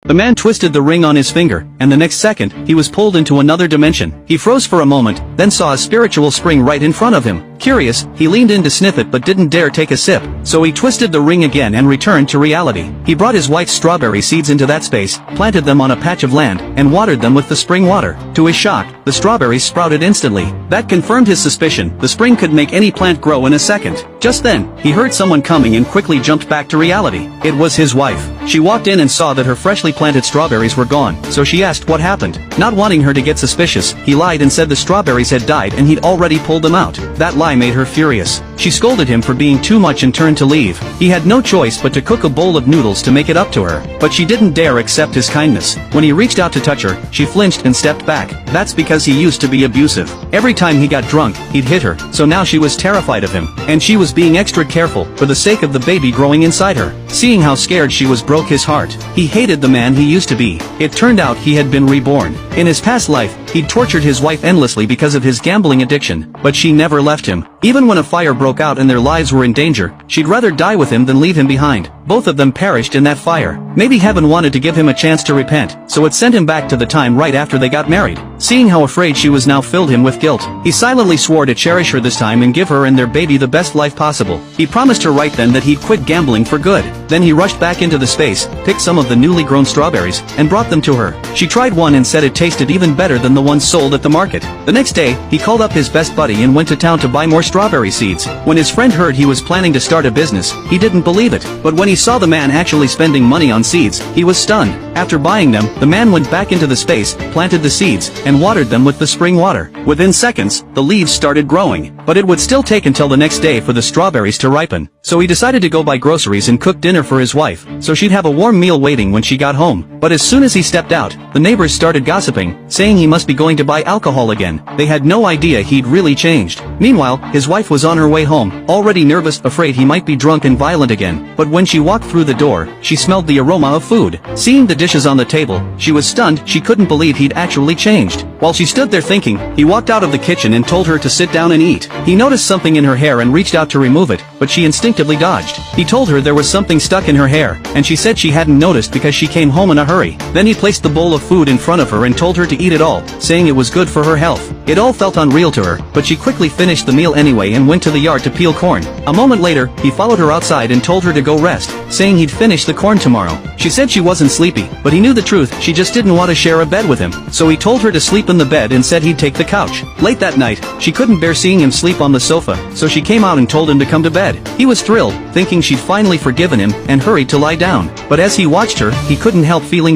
The man twisted the ring on his finger, and the next second, he was pulled into another dimension. He froze for a moment, then saw a spiritual spring right in front of him. Curious, he leaned in to sniff it but didn't dare take a sip, so he twisted the ring again and returned to reality. He brought his white strawberry seeds into that space, planted them on a patch of land, and watered them with the spring water. To his shock, the strawberries sprouted instantly. That confirmed his suspicion, the spring could make any plant grow in a second. Just then, he heard someone coming and quickly jumped back to reality. It was his wife. She walked in and saw that her freshly planted strawberries were gone, so she asked what happened. Not wanting her to get suspicious, he lied and said the strawberries had died and he'd already pulled them out. That lie made her furious. She scolded him for being too much and turned to leave. He had no choice but to cook a bowl of noodles to make it up to her, but she didn't dare accept his kindness. When he reached out to touch her, she flinched and stepped back. That's because he used to be abusive. Every time he got drunk, he'd hit her, so now she was terrified of him, and she was being extra careful for the sake of the baby growing inside her. Seeing how scared she was broke his heart. He hated the man he used to be. It turned out he had been reborn. In his past life, he'd tortured his wife endlessly because of his gambling addiction, but she never left him. Even when a fire broke out and their lives were in danger, she'd rather die with him than leave him behind. Both of them perished in that fire. Maybe heaven wanted to give him a chance to repent, so it sent him back to the time right after they got married. Seeing how afraid she was now filled him with guilt. He silently swore to cherish her this time and give her and their baby the best life possible. He promised her right then that he'd quit gambling for good. Then he rushed back into the space, picked some of the newly grown strawberries, and brought them to her. She tried one and said it tasted even better than the ones sold at the market. The next day, he called up his best buddy and went to town to buy more strawberry seeds. When his friend heard he was planning to start a business, he didn't believe it. But when he saw the man actually spending money on seeds, he was stunned. After buying them, the man went back into the space, planted the seeds, and watered them with the spring water. Within seconds, the leaves started growing, but it would still take until the next day for the strawberries to ripen. So he decided to go buy groceries and cook dinner for his wife, so she'd have a warm meal waiting when she got home. But as soon as he stepped out, the neighbors started gossiping, saying he must be going to buy alcohol again. They had no idea he'd really changed. Meanwhile, his wife was on her way home, already nervous, afraid he might be drunk and violent again. But when she walked through the door, she smelled the aroma of food. Seeing the dishes on the table, she was stunned. She couldn't believe he'd actually changed. While she stood there thinking, he walked out of the kitchen and told her to sit down and eat. He noticed something in her hair and reached out to remove it, but she instinctively dodged. He told her there was something stuck in her hair, and she said she hadn't noticed because she came home in a hurry. Then he placed the bowl of food in front of her and told her to eat it all, saying it was good for her health. It all felt unreal to her, but she quickly finished the meal anyway and went to the yard to peel corn. A moment later, he followed her outside and told her to go rest, saying he'd finish the corn tomorrow. She said she wasn't sleepy, but he knew the truth, she just didn't want to share a bed with him. So he told her to sleep in the bed and said he'd take the couch. Late that night, she couldn't bear seeing him sleep on the sofa, so she came out and told him to come to bed. He was thrilled, thinking she'd finally forgiven him, and hurried to lie down. But as he watched her, he couldn't help feeling